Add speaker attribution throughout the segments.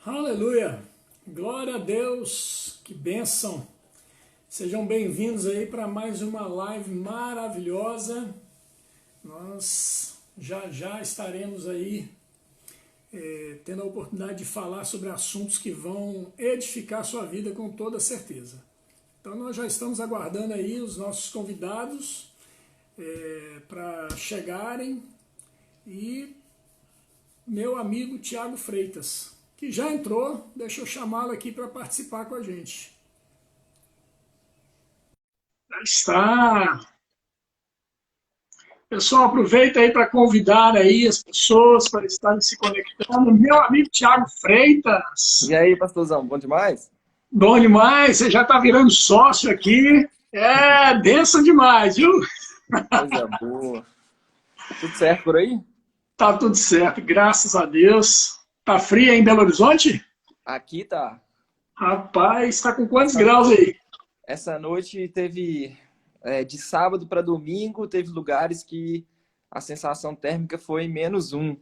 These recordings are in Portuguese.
Speaker 1: Aleluia! Glória a Deus! Que bênção! Sejam bem-vindos aí para mais uma live maravilhosa. Nós já estaremos aí tendo a oportunidade de falar sobre assuntos que vão edificar a sua vida com toda certeza. Então nós já estamos aguardando aí os nossos convidados para chegarem e meu amigo Tiago Freitas, que já entrou, deixa eu chamá-lo aqui para participar com a gente. Já está. Pessoal, aproveita aí para convidar aí as pessoas para estarem se conectando. Meu amigo Tiago Freitas.
Speaker 2: E aí, pastorzão, bom demais?
Speaker 1: Bom demais, você já está virando sócio aqui. É, benção demais, viu?
Speaker 2: Coisa boa. Tudo certo por aí?
Speaker 1: Tá tudo certo, graças a Deus. Tá frio aí em Belo Horizonte?
Speaker 2: Aqui tá.
Speaker 1: Rapaz, tá com quantos graus aí?
Speaker 2: Essa noite teve, de sábado para domingo, teve lugares que a sensação térmica foi -1.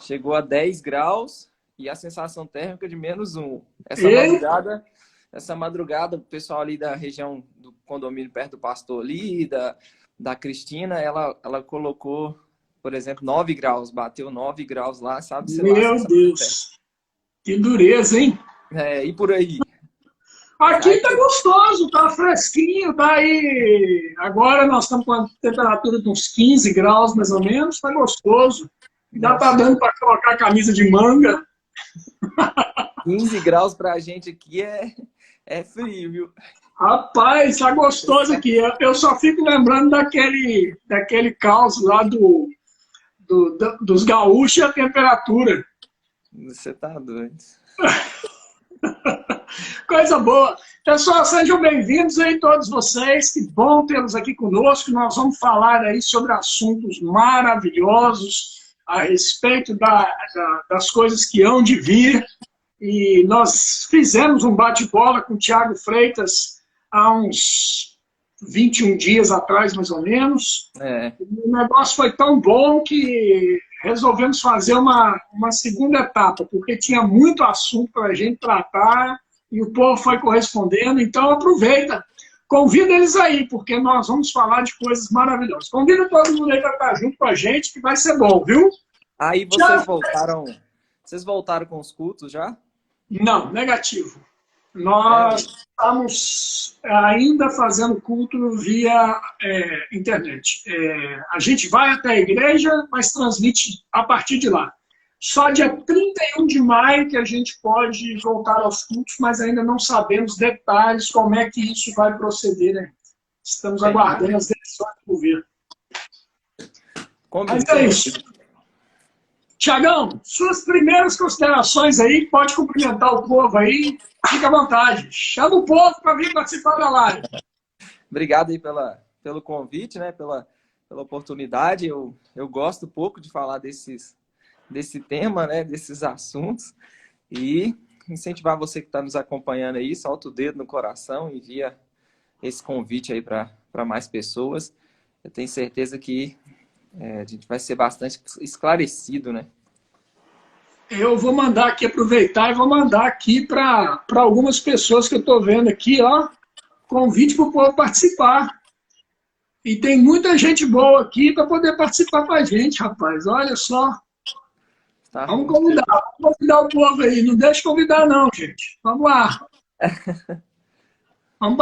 Speaker 2: Chegou a 10 graus e a sensação térmica de -1. Essa madrugada, o pessoal ali da região do condomínio perto do pastor ali, da Cristina, ela colocou, por exemplo, 9 graus, bateu 9 graus lá, sabe? Sei lá,
Speaker 1: Meu Deus, que dureza, hein?
Speaker 2: E por aí?
Speaker 1: Aqui tá gostoso, tá fresquinho, tá aí. Agora nós estamos com a temperatura de uns 15 graus, mais ou menos, tá gostoso. Ainda tá dando para colocar a camisa de manga.
Speaker 2: 15 graus pra gente aqui é frio, viu?
Speaker 1: Rapaz, tá gostoso aqui. Eu só fico lembrando daquele caos lá dos gaúchos e a temperatura.
Speaker 2: Você tá doido.
Speaker 1: Coisa boa. Pessoal, sejam bem-vindos aí todos vocês. Que bom tê-los aqui conosco. Nós vamos falar aí sobre assuntos maravilhosos a respeito das coisas que hão de vir. E nós fizemos um bate-bola com o Tiago Freitas há uns 21 dias atrás, mais ou menos. O negócio foi tão bom que resolvemos fazer uma segunda etapa, porque tinha muito assunto para a gente tratar e o povo foi correspondendo. Então aproveita, convida eles aí, porque nós vamos falar de coisas maravilhosas. Convida todo mundo aí para estar junto com a gente, que vai ser bom, viu?
Speaker 2: Aí vocês voltaram com os cultos já?
Speaker 1: Não, negativo. Nós estamos ainda fazendo culto via internet. A gente vai até a igreja, mas transmite a partir de lá. Só dia 31 de maio que a gente pode voltar aos cultos, mas ainda não sabemos detalhes, como é que isso vai proceder, né? Estamos aguardando as decisões do governo. Mas é isso. Tiagão, suas primeiras considerações aí, pode cumprimentar o povo aí, fica à vontade. Chama o povo para vir participar da live.
Speaker 2: Obrigado aí pelo convite, né? Pela oportunidade. Eu gosto pouco de falar desse tema, né? Desses assuntos. E incentivar você que está nos acompanhando aí, solta o dedo no coração, envia esse convite aí para mais pessoas. Eu tenho certeza que a gente vai ser bastante esclarecido, né?
Speaker 1: Eu vou mandar aqui, aproveitar e vou mandar aqui para algumas pessoas que eu estou vendo aqui, ó, convite para o povo participar. E tem muita gente boa aqui para poder participar com a gente, rapaz. Olha só. Vamos convidar o povo aí. Não deixe convidar não, gente. Vamos lá. Vamos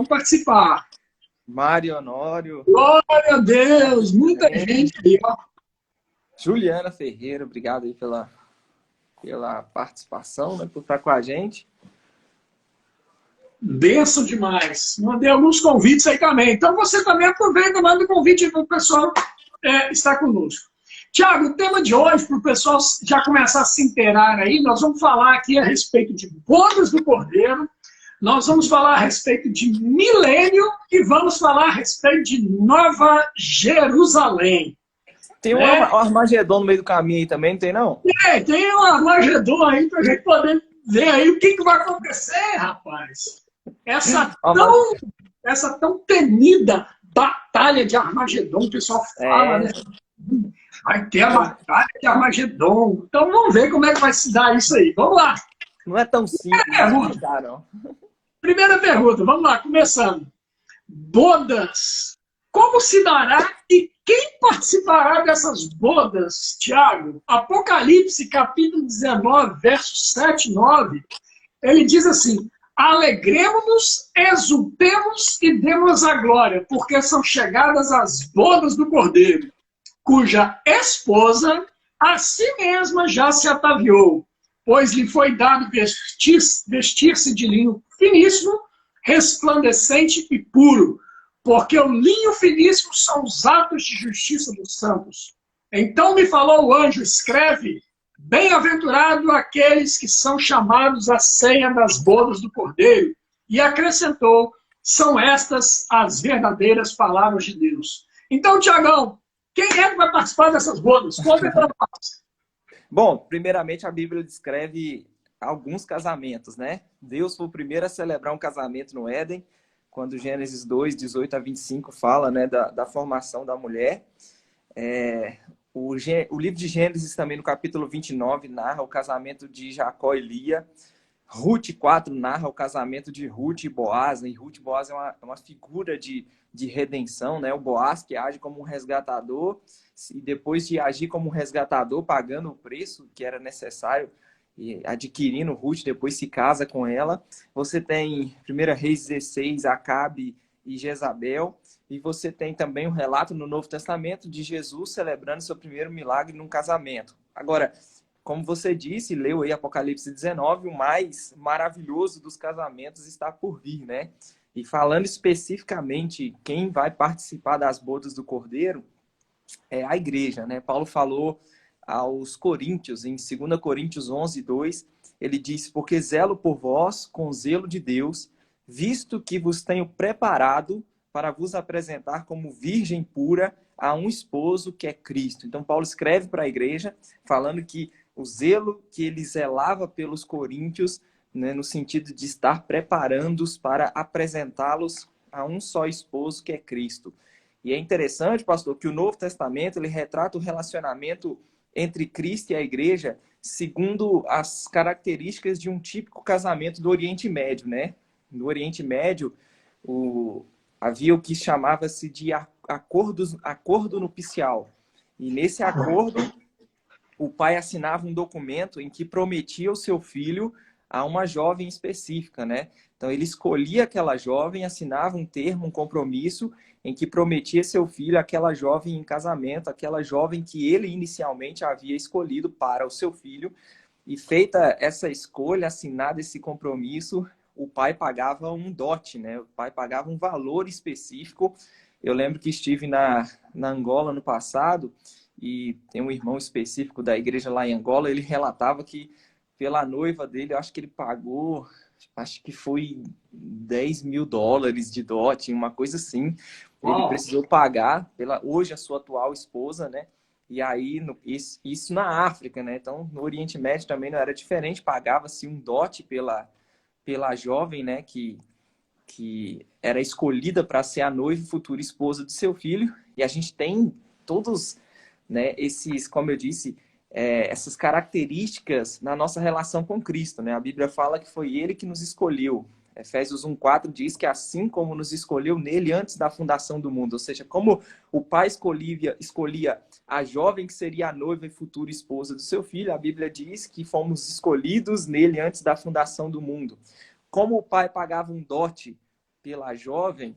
Speaker 1: participar.
Speaker 2: Mário Honório.
Speaker 1: Glória a Deus, muita gente aí, ó.
Speaker 2: Juliana Ferreira, obrigado aí pela participação, né, por estar com a gente.
Speaker 1: Benção demais. Mandei alguns convites aí também. Então você também aproveita, manda um convite para o pessoal estar conosco. Tiago, o tema de hoje, para o pessoal já começar a se inteirar aí, nós vamos falar aqui a respeito de bodas do Cordeiro, nós vamos falar a respeito de milênio e vamos falar a respeito de Nova Jerusalém.
Speaker 2: Tem um Armagedon no meio do caminho aí também, não tem não?
Speaker 1: Tem um Armagedon aí para a gente poder ver aí o que vai acontecer, rapaz. Essa tão temida batalha de Armagedon, o pessoal fala, né? Vai ter a batalha de Armagedon. Então vamos ver como é que vai se dar isso aí. Vamos lá.
Speaker 2: Não é tão simples de explicar, não.
Speaker 1: Primeira pergunta, vamos lá, começando. Bodas. Como se dará e quem participará dessas bodas, Tiago? Apocalipse, capítulo 19, versos 7 e 9, ele diz assim: alegremos-nos, exultemos e demos a glória, porque são chegadas as bodas do Cordeiro, cuja esposa a si mesma já se ataviou, pois lhe foi dado vestir-se de linho finíssimo, resplandecente e puro, porque o linho finíssimo são os atos de justiça dos santos. Então me falou o anjo, escreve: bem-aventurado aqueles que são chamados à ceia das bodas do Cordeiro. E acrescentou: são estas as verdadeiras palavras de Deus. Então, Tiagão, quem é que vai participar dessas bodas? Conta para nós.
Speaker 2: Bom, primeiramente a Bíblia descreve alguns casamentos, né? Deus foi o primeiro a celebrar um casamento no Éden, quando Gênesis 2, 18 a 25 fala, né, da formação da mulher. O livro de Gênesis também, no capítulo 29, narra o casamento de Jacó e Lia. Ruth 4 narra o casamento de Ruth e Boaz, né? E Ruth e Boaz é uma figura de redenção, né? O Boaz que age como um resgatador, e depois de agir como um resgatador, pagando o preço que era necessário, e adquirindo Ruth, depois se casa com ela. Você tem 1 Reis 16, Acabe e Jezabel, e você tem também um relato no Novo Testamento de Jesus celebrando seu primeiro milagre num casamento. Agora, como você disse, leu aí Apocalipse 19, o mais maravilhoso dos casamentos está por vir, né? E falando especificamente quem vai participar das bodas do Cordeiro, é a igreja, né? Paulo falou aos Coríntios, em 2 Coríntios 11, 2, ele diz: porque zelo por vós com zelo de Deus, visto que vos tenho preparado para vos apresentar como virgem pura a um esposo que é Cristo. Então Paulo escreve para a igreja, falando que o zelo que ele zelava pelos coríntios, né, no sentido de estar preparando-os para apresentá-los a um só esposo que é Cristo. E é interessante, pastor, que o Novo Testamento ele retrata o relacionamento entre Cristo e a igreja segundo as características de um típico casamento do Oriente Médio, né? No Oriente Médio, havia o que chamava-se de acordo nupcial. E nesse acordo, o pai assinava um documento em que prometia o seu filho a uma jovem específica, né? Então, ele escolhia aquela jovem, assinava um termo, um compromisso, em que prometia seu filho àquela jovem em casamento, aquela jovem que ele inicialmente havia escolhido para o seu filho. E feita essa escolha, assinado esse compromisso, o pai pagava um dote, né? O pai pagava um valor específico. Eu lembro que estive na Angola no passado, e tem um irmão específico da igreja lá em Angola, ele relatava que pela noiva dele, eu acho que ele pagou, acho que foi $10.000 de dote, uma coisa assim. Ele precisou pagar pela hoje a sua atual esposa, né? E aí, isso na África, né? Então, no Oriente Médio também não era diferente, pagava-se um dote pela jovem, né? Que era escolhida para ser a noiva e futura esposa do seu filho. E a gente tem todos, né, esses, como eu disse, essas características na nossa relação com Cristo, né? A Bíblia fala que foi Ele que nos escolheu. Efésios 1,4 diz que assim como nos escolheu nele antes da fundação do mundo, ou seja, como o pai escolhia a jovem que seria a noiva e futura esposa do seu filho, a Bíblia diz que fomos escolhidos nele antes da fundação do mundo. Como o pai pagava um dote pela jovem,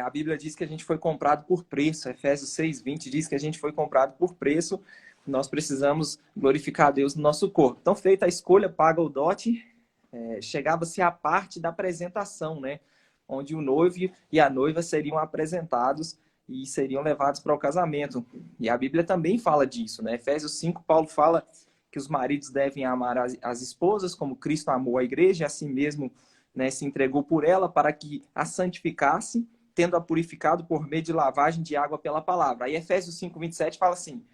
Speaker 2: a Bíblia diz que a gente foi comprado por preço. Efésios 6,20 diz que a gente foi comprado por preço. Nós precisamos glorificar a Deus no nosso corpo. Então, feita a escolha, paga o dote, chegava-se à parte da apresentação, né? Onde o noivo e a noiva seriam apresentados e seriam levados para o casamento. E a Bíblia também fala disso, né? Efésios 5, Paulo fala que os maridos devem amar as esposas como Cristo amou a igreja, e assim mesmo, né, se entregou por ela para que a santificasse, tendo-a purificado por meio de lavagem de água pela palavra. Aí Efésios 5:27 fala assim: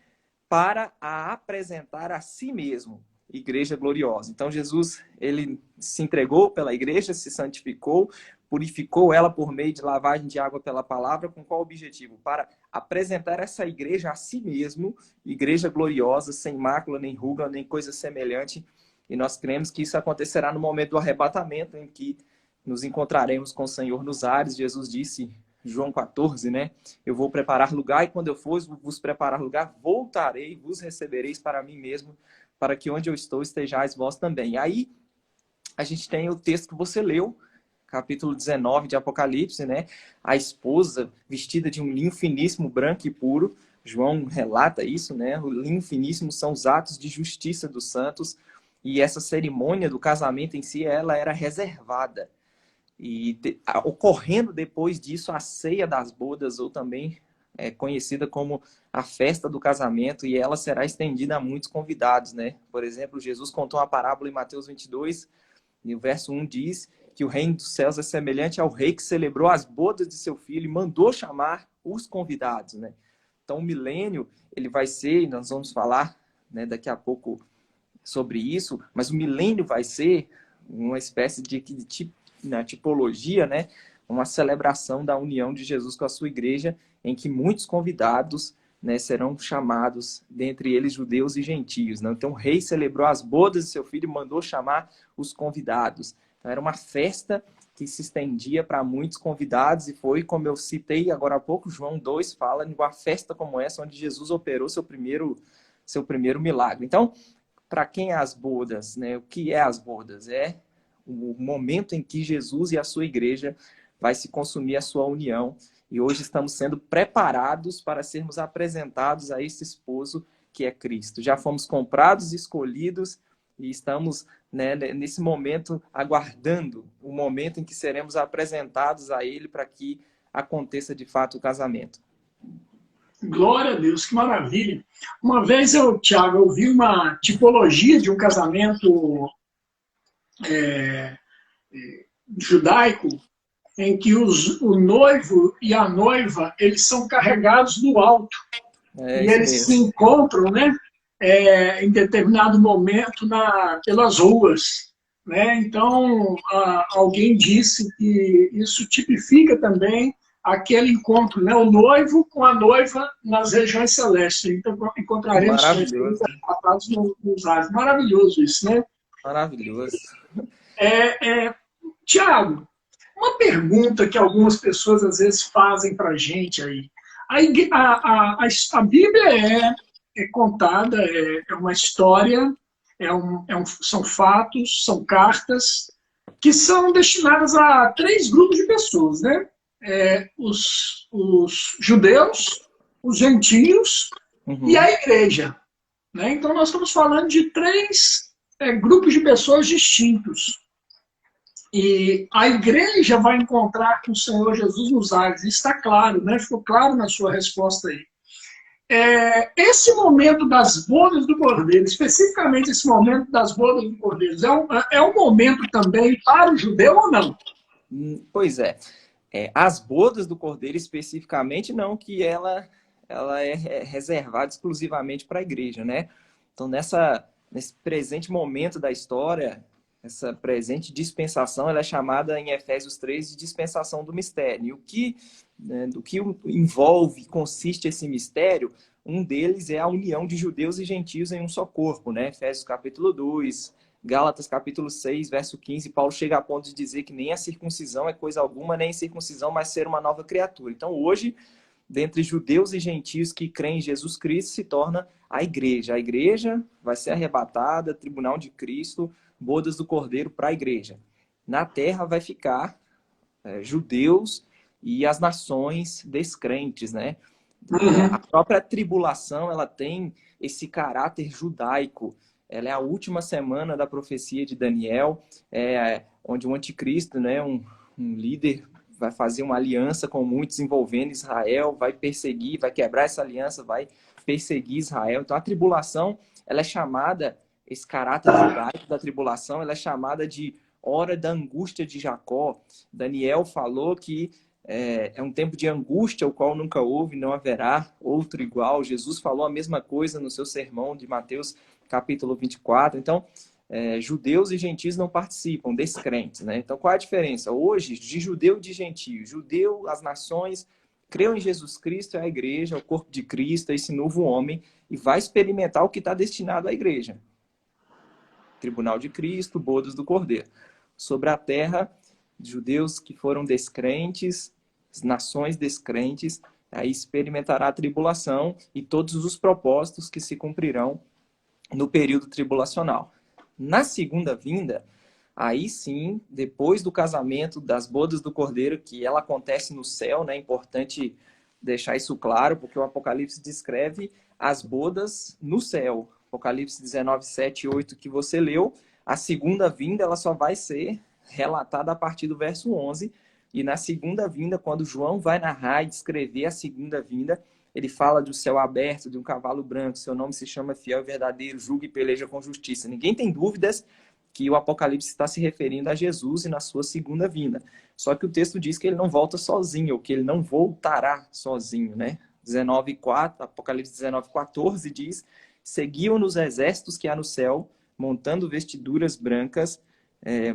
Speaker 2: para a apresentar a si mesmo, igreja gloriosa. Então Jesus, ele se entregou pela igreja, se santificou, purificou ela por meio de lavagem de água pela palavra, com qual objetivo? Para apresentar essa igreja a si mesmo, igreja gloriosa, sem mácula, nem ruga, nem coisa semelhante. E nós cremos que isso acontecerá no momento do arrebatamento, em que nos encontraremos com o Senhor nos ares. Jesus disse, João 14, né? Eu vou preparar lugar, e quando eu for vos preparar lugar, voltarei, vos recebereis para mim mesmo, para que onde eu estou estejais vós também. Aí a gente tem o texto que você leu, capítulo 19 de Apocalipse, né? A esposa vestida de um linho finíssimo, branco e puro. João relata isso, né? O linho finíssimo são os atos de justiça dos santos, e essa cerimônia do casamento em si, ela era reservada. E ocorrendo depois disso a ceia das bodas, ou também conhecida como a festa do casamento, e ela será estendida a muitos convidados, né? Por exemplo, Jesus contou uma parábola em Mateus 22, e o verso 1 diz que o reino dos céus é semelhante ao rei que celebrou as bodas de seu filho e mandou chamar os convidados, né? Então o milênio, ele vai ser, e nós vamos falar, né, daqui a pouco sobre isso, mas o milênio vai ser uma espécie de na tipologia, né, uma celebração da união de Jesus com a sua igreja, em que muitos convidados, né, serão chamados, dentre eles judeus e gentios, né? Então o rei celebrou as bodas de seu filho e mandou chamar os convidados. Então, era uma festa que se estendia para muitos convidados, e foi, como eu citei agora há pouco, João 2 fala de uma festa como essa, onde Jesus operou seu primeiro milagre. Então, para quem é as bodas, né? O que é as bodas? É o momento em que Jesus e a sua igreja vai se consumir a sua união. E hoje estamos sendo preparados para sermos apresentados a esse esposo que é Cristo. Já fomos comprados, escolhidos, e estamos, né, nesse momento aguardando o momento em que seremos apresentados a Ele para que aconteça de fato o casamento.
Speaker 1: Glória a Deus, que maravilha. Uma vez Tiago, eu vi uma tipologia de um casamento judaico, em que o noivo e a noiva, eles são carregados do alto. E eles se encontram, né, em determinado momento pelas ruas. Né? Então, alguém disse que isso tipifica também aquele encontro, né? O noivo com a noiva nas regiões celestes. Então, encontraremos nos ares. Maravilhoso isso, né?
Speaker 2: Maravilhoso.
Speaker 1: Tiago, uma pergunta que algumas pessoas às vezes fazem para a gente aí. A Bíblia é contada, é uma história, são fatos, são cartas que são destinadas a 3 grupos de pessoas, né? Os judeus, os gentios e a igreja. Né? Então, nós estamos falando de 3 grupos de pessoas distintos. E a igreja vai encontrar com o Senhor Jesus nos ares. Isso está claro, né? Ficou claro na sua resposta aí. Esse momento das bodas do Cordeiro, especificamente esse momento das bodas do Cordeiro, é um momento também para o judeu ou não?
Speaker 2: Pois é. As bodas do Cordeiro, especificamente, não, que ela é reservada exclusivamente para a igreja, né? Então, nesse presente momento da história, essa presente dispensação, ela é chamada em Efésios 3 de dispensação do mistério. E do que envolve, consiste esse mistério, um deles é a união de judeus e gentios em um só corpo, né? Efésios capítulo 2, Gálatas capítulo 6, verso 15, Paulo chega a ponto de dizer que nem a circuncisão é coisa alguma, nem a circuncisão, mas ser uma nova criatura. Então, hoje, dentre judeus e gentios que creem em Jesus Cristo, se torna a igreja. A igreja vai ser arrebatada, tribunal de Cristo, bodas do Cordeiro para a igreja. Na terra vai ficar judeus e as nações descrentes, né? A própria tribulação, ela tem esse caráter judaico. Ela é a última semana da profecia de Daniel, onde o anticristo, né, um líder, vai fazer uma aliança com muitos envolvendo Israel, vai perseguir, vai quebrar essa aliança, vai perseguir Israel. Então a tribulação, ela é chamada, esse caráter judaico da tribulação, ela é chamada de hora da angústia de Jacó. Daniel falou que é um tempo de angústia, o qual nunca houve, não haverá outro igual. Jesus falou a mesma coisa no seu sermão de Mateus capítulo 24. Então, judeus e gentios não participam, descrentes, né? Então, qual é a diferença? Hoje, de judeu e de gentio. Judeu, as nações, creu em Jesus Cristo, é a igreja, é o corpo de Cristo, é esse novo homem, e vai experimentar o que está destinado à igreja. Tribunal de Cristo, bodas do Cordeiro. Sobre a terra, judeus que foram descrentes, nações descrentes, aí experimentará a tribulação e todos os propósitos que se cumprirão no período tribulacional. Na segunda vinda, aí sim, depois do casamento, das bodas do Cordeiro, que ela acontece no céu, né? É importante deixar isso claro, porque o Apocalipse descreve as bodas no céu. Apocalipse 19, 7 e 8 que você leu, a segunda vinda ela só vai ser relatada a partir do verso 11, e na segunda vinda, quando João vai narrar e descrever a segunda vinda, ele fala do céu aberto, de um cavalo branco, seu nome se chama Fiel e Verdadeiro, julga e peleja com justiça. Ninguém tem dúvidas que o Apocalipse está se referindo a Jesus e na sua segunda vinda. Só que o texto diz que ele não volta sozinho, ou que ele não voltará sozinho, né? 19:4, Apocalipse 19:14 diz: seguiam nos exércitos que há no céu, montando vestiduras brancas,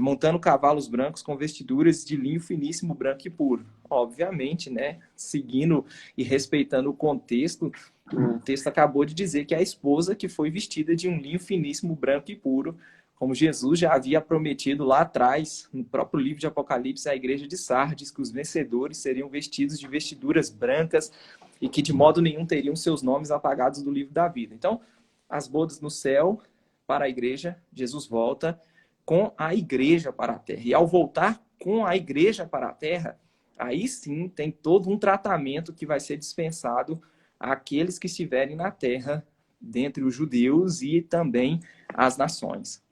Speaker 2: montando cavalos brancos com vestiduras de linho finíssimo, branco e puro. Obviamente, né? Seguindo e respeitando o contexto, o texto acabou de dizer que é a esposa que foi vestida de um linho finíssimo, branco e puro, como Jesus já havia prometido lá atrás, no próprio livro de Apocalipse, à igreja de Sardes, que os vencedores seriam vestidos de vestiduras brancas e que de modo nenhum teriam seus nomes apagados do livro da vida. Então, as bodas no céu para a igreja, Jesus volta com a igreja para a terra. E ao voltar com a igreja para a terra, aí sim tem todo um tratamento que vai ser dispensado àqueles que estiverem na terra, dentre os judeus e também as nações.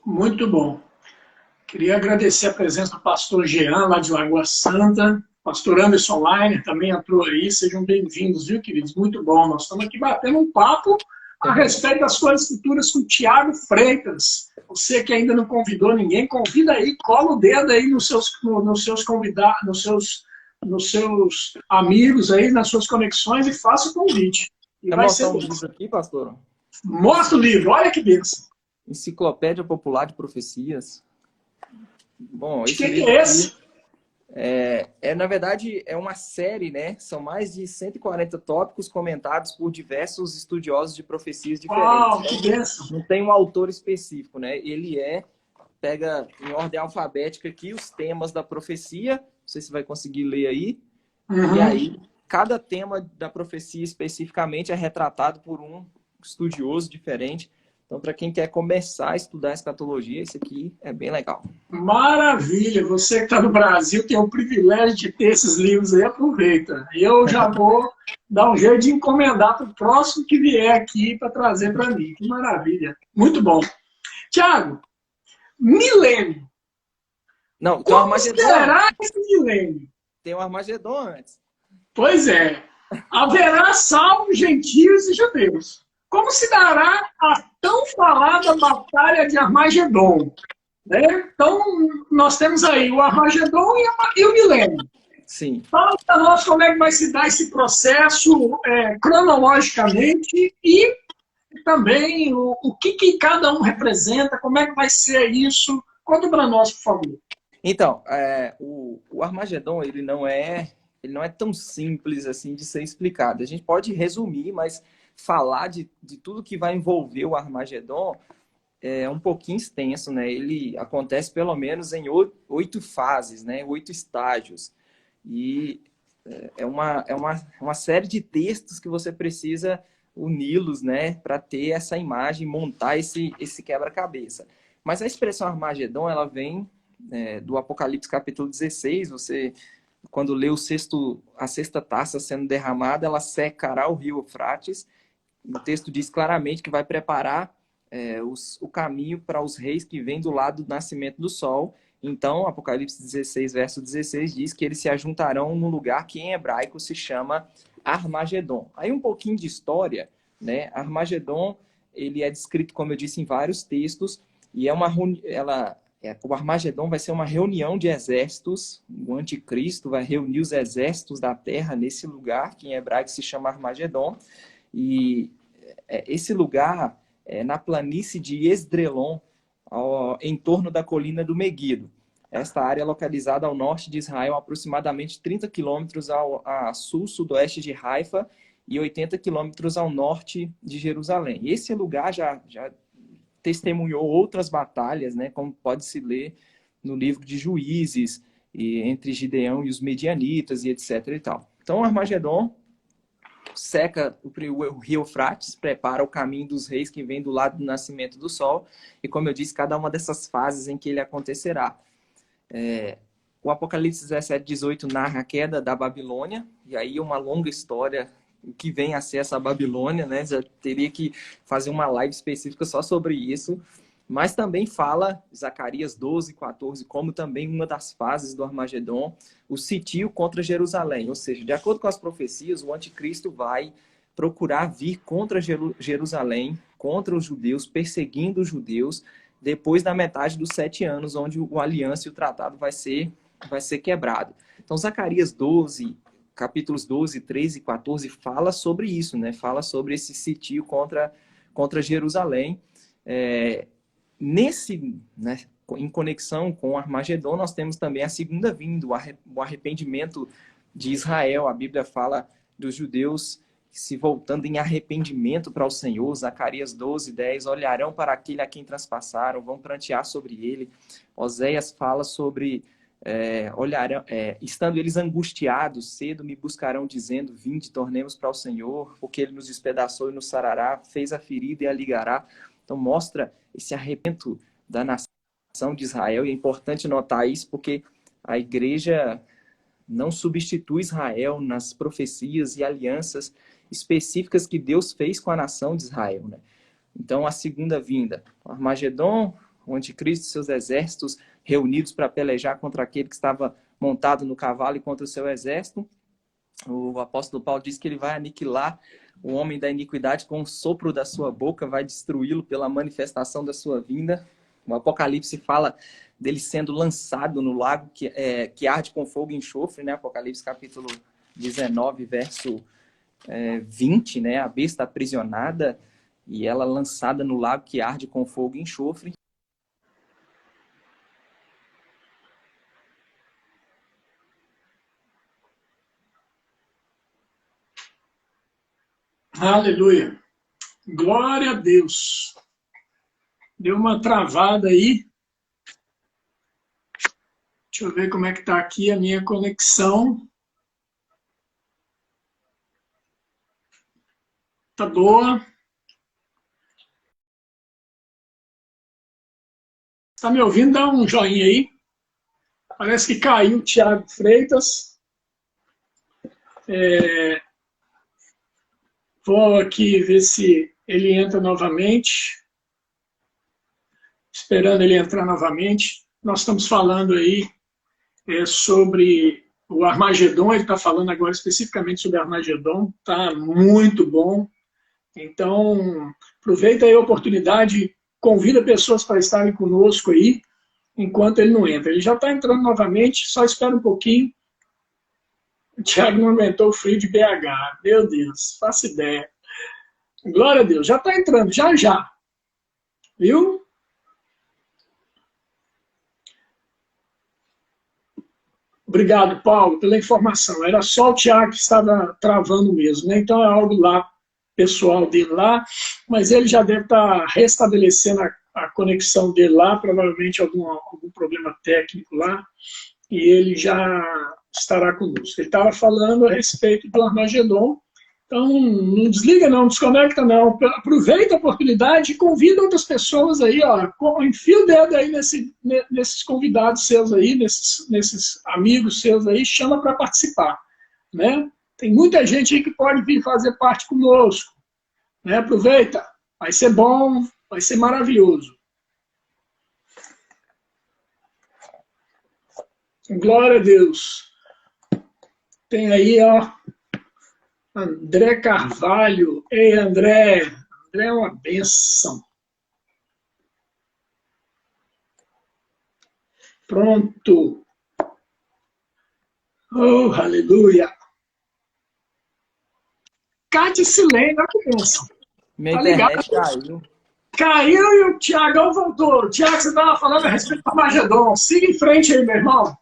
Speaker 1: Muito bom. Queria agradecer a presença do pastor Jean, lá de Lagoa Santa. Pastor Anderson Leiner também entrou aí. Sejam bem-vindos, viu, queridos? Muito bom. Nós estamos aqui batendo um papo a respeito das coisas futuras com o Tiago Freitas. Você que ainda não convidou ninguém, convida aí, cola o dedo aí nos seus convidados, nos seus amigos aí, nas suas conexões e faça o convite. E
Speaker 2: vai mostrar um livro aqui, pastor?
Speaker 1: Mostra o livro, olha que bênção.
Speaker 2: Enciclopédia Popular de Profecias. Bom,
Speaker 1: esse livro é esse?
Speaker 2: Na verdade, é uma série, né? São mais de 140 tópicos comentados por diversos estudiosos de profecias diferentes.
Speaker 1: Uau, que bênção.
Speaker 2: Não tem um autor específico, né? Ele pega em ordem alfabética aqui os temas da profecia, não sei se vai conseguir ler aí, e aí cada tema da profecia especificamente é retratado por um estudioso diferente. Então, para quem quer começar a estudar a escatologia, esse aqui é bem legal.
Speaker 1: Maravilha! Você que está no Brasil tem o privilégio de ter esses livros aí, aproveita. Eu já vou dar um jeito de encomendar para o próximo que vier aqui para trazer para mim. Que maravilha! Muito bom. Tiago, milênio.
Speaker 2: Não, tem o Armagedon.
Speaker 1: Será esse milênio?
Speaker 2: Tem o Armagedon antes.
Speaker 1: Pois é. Haverá salvos, gentios e judeus. Como se dará a tão falada batalha de Armagedon? Né? Então, nós temos aí o Armagedon e o milênio.
Speaker 2: Sim.
Speaker 1: Fala para nós como é que vai se dar esse processo cronologicamente e também o que cada um representa, como é que vai ser isso. Conta para nós, por favor.
Speaker 2: Então, o Armagedon ele não é tão simples assim de ser explicado. A gente pode resumir, mas falar de tudo que vai envolver o Armagedon é um pouquinho extenso, né? Ele acontece pelo menos em 8 fases, né? 8 estágios. E é uma série de textos que você precisa uni-los, né? Para ter essa imagem, montar esse quebra-cabeça. Mas a expressão Armagedon, ela vem do Apocalipse capítulo 16. Você, quando lê a sexta taça sendo derramada, ela secará o rio Eufrates. O texto diz claramente que vai preparar o caminho para os reis que vêm do lado do nascimento do sol. Então, Apocalipse 16, verso 16, diz que eles se ajuntarão num lugar que em hebraico se chama Armagedon. Aí um pouquinho de história, né? Armagedon, ele é descrito, como eu disse, em vários textos, e o Armagedon vai ser uma reunião de exércitos. O anticristo vai reunir os exércitos da terra nesse lugar, que em hebraico se chama Armagedon. E esse lugar é na planície de Esdrelon, em torno da colina do Meguido. Esta área é localizada ao norte de Israel, aproximadamente 30 quilômetros a sul-sudoeste de Haifa e 80 quilômetros ao norte de Jerusalém. Esse lugar já testemunhou outras batalhas, né, como pode-se ler no livro de Juízes, entre Gideão e os Medianitas e etc. e tal. Então, Armagedon seca o rio Eufrates, prepara o caminho dos reis que vem do lado do nascimento do sol, e como eu disse, cada uma dessas fases em que ele acontecerá. O Apocalipse 17, 18 narra a queda da Babilônia, e aí uma longa história, o que vem a ser essa Babilônia, né? Já teria que fazer uma live específica só sobre isso, mas também fala, Zacarias 12, 14, como também uma das fases do Armagedon, o sitio contra Jerusalém, ou seja, de acordo com as profecias, o anticristo vai procurar vir contra Jerusalém, contra os judeus, perseguindo os judeus, depois da metade dos 7 anos, onde o aliança e o tratado vai ser quebrado. Então, Zacarias 12, capítulos 12, 13 e 14, fala sobre isso, né? Fala sobre esse sitio contra Jerusalém. Né, em conexão com o Armagedon, nós temos também a segunda vinda, o arrependimento de Israel. A Bíblia fala dos judeus se voltando em arrependimento para o Senhor. Zacarias 12, 10, olharão para aquele a quem transpassaram, vão prantear sobre ele. Oséias fala sobre, estando eles angustiados, cedo me buscarão dizendo, vinde, tornemos para o Senhor, porque ele nos despedaçou e nos sarará, fez a ferida e a ligará. Então mostra esse arrependimento da nação de Israel, e é importante notar isso porque a igreja não substitui Israel nas profecias e alianças específicas que Deus fez com a nação de Israel, né? Então, a segunda vinda, o Armagedon, o anticristo e seus exércitos reunidos para pelejar contra aquele que estava montado no cavalo e contra o seu exército. O apóstolo Paulo diz que ele vai aniquilar o homem da iniquidade com o sopro da sua boca, vai destruí-lo pela manifestação da sua vinda. O Apocalipse fala dele sendo lançado no lago que arde com fogo e enxofre, né? Apocalipse capítulo 19, verso 20, né? A besta aprisionada e ela lançada no lago que arde com fogo e enxofre.
Speaker 1: Aleluia. Glória a Deus. Deu uma travada aí. Deixa eu ver como é que está aqui a minha conexão. Tá boa. Está me ouvindo? Dá um joinha aí. Parece que caiu o Thiago Freitas. Vou aqui ver se ele entra novamente. Esperando ele entrar novamente. Nós estamos falando aí sobre o Armagedon. Ele está falando agora especificamente sobre o Armagedon. Está muito bom. Então, aproveita aí a oportunidade, convida pessoas para estarem conosco aí, enquanto ele não entra. Ele já está entrando novamente, só espera um pouquinho. O Thiago não aguentou o frio de BH. Meu Deus, faço ideia. Glória a Deus, já está entrando, já já. Viu? Obrigado, Paulo, pela informação. Era só o Thiago que estava travando mesmo, né? Então é algo lá, pessoal dele lá, mas ele já deve estar restabelecendo a conexão dele lá, provavelmente algum problema técnico lá, e ele já estará conosco. Ele estava falando a respeito do Armagedon, então não desliga não, desconecta não, aproveita a oportunidade e convida outras pessoas aí, ó, enfia o dedo aí nesses convidados seus aí, nesses amigos seus aí, chama para participar, né? Tem muita gente aí que pode vir fazer parte conosco, né? Aproveita, vai ser bom, vai ser maravilhoso. Glória a Deus. Tem aí, ó, André Carvalho. Ei, André. André é uma bênção. Pronto. Oh, aleluia. Cátia Silene, olha que bênção.
Speaker 2: Minha
Speaker 1: Tá ligado?
Speaker 2: internet caiu.
Speaker 1: Caiu e o Tiagão voltou. Tiago, você estava falando a respeito do Armagedon. Siga em frente aí, meu irmão.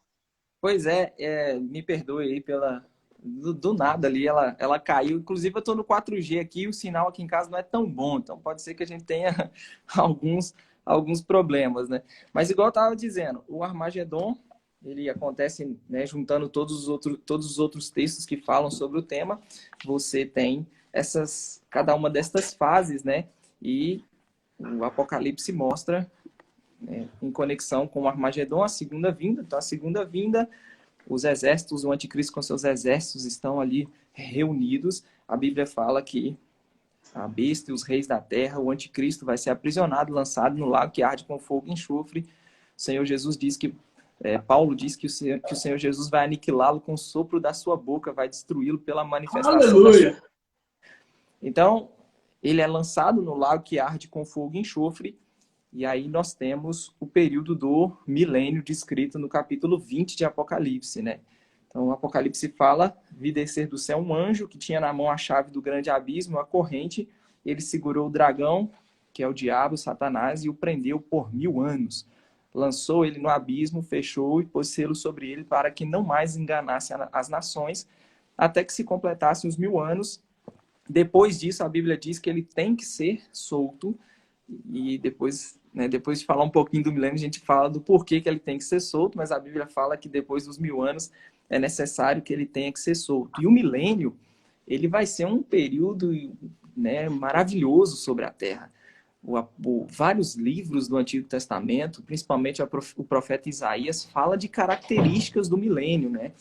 Speaker 2: Pois é, me perdoe aí pela... Do nada ali, ela caiu. Inclusive, eu estou no 4G aqui e o sinal aqui em casa não é tão bom. Então, pode ser que a gente tenha alguns problemas, né? Mas, igual eu estava dizendo, o Armagedon, ele acontece, né, juntando todos os outros textos que falam sobre o tema. Você tem cada uma destas fases, né? E o Apocalipse mostra, em conexão com o Armagedon, a segunda vinda. Então, a segunda vinda, os exércitos, o anticristo com seus exércitos estão ali reunidos. A Bíblia fala que a besta e os reis da terra, o anticristo vai ser aprisionado, lançado no lago que arde com fogo e enxofre. O Senhor Jesus diz que, Paulo diz que o Senhor Jesus vai aniquilá-lo com o sopro da sua boca, vai destruí-lo pela manifestação da sua... Então, ele é lançado no lago que arde com fogo e enxofre. E aí nós temos o período do milênio descrito no capítulo 20 de Apocalipse, né? Então, o Apocalipse fala: vi descer do céu um anjo que tinha na mão a chave do grande abismo, a corrente. Ele segurou o dragão, que é o diabo, Satanás, e o prendeu por 1000 anos. Lançou ele no abismo, fechou e pôs selo sobre ele para que não mais enganasse as nações, até que se completassem os 1000 anos. Depois disso, a Bíblia diz que ele tem que ser solto. E depois, né, depois de falar um pouquinho do milênio, a gente fala do porquê que ele tem que ser solto, mas a Bíblia fala que depois dos 1000 anos é necessário que ele tenha que ser solto. E o milênio, ele vai ser um período, né, maravilhoso sobre a Terra. Vários livros do Antigo Testamento, principalmente o profeta Isaías, fala de características do milênio, né?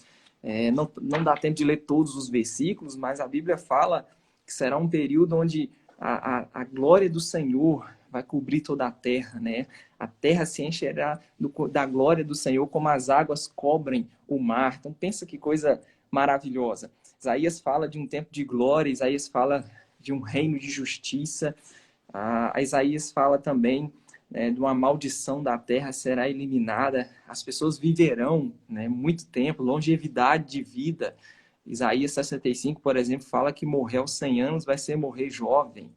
Speaker 2: Não dá tempo de ler todos os versículos, mas a Bíblia fala que será um período onde a glória do Senhor vai cobrir toda a terra, né? A terra se encherá da glória do Senhor como as águas cobrem o mar. Então pensa que coisa maravilhosa. Isaías fala de um tempo de glória, Isaías fala de um reino de justiça. A Isaías fala também, né, de uma maldição da terra será eliminada. As pessoas viverão, né, muito tempo, longevidade de vida. Isaías 65, por exemplo, fala que morrer aos 100 anos vai ser morrer jovem.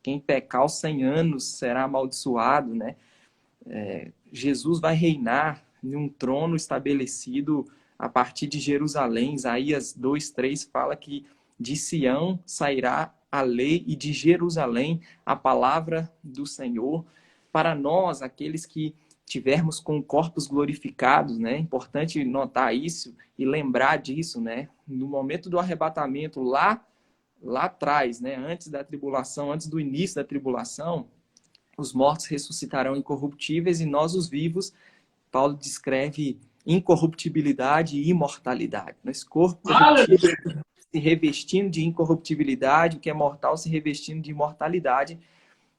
Speaker 2: Quem pecar aos 100 anos será amaldiçoado, né? Jesus vai reinar em um trono estabelecido a partir de Jerusalém. Isaías 2:3 fala que de Sião sairá a lei e de Jerusalém a palavra do Senhor. Para nós, aqueles que tivermos com corpos glorificados, né? É importante notar isso e lembrar disso, né? No momento do arrebatamento, lá atrás, né? Antes da tribulação, antes do início da tribulação, os mortos ressuscitarão incorruptíveis e nós, os vivos, Paulo descreve incorruptibilidade e imortalidade. Esse corpo corruptível se revestindo de incorruptibilidade, o que é mortal se revestindo de imortalidade,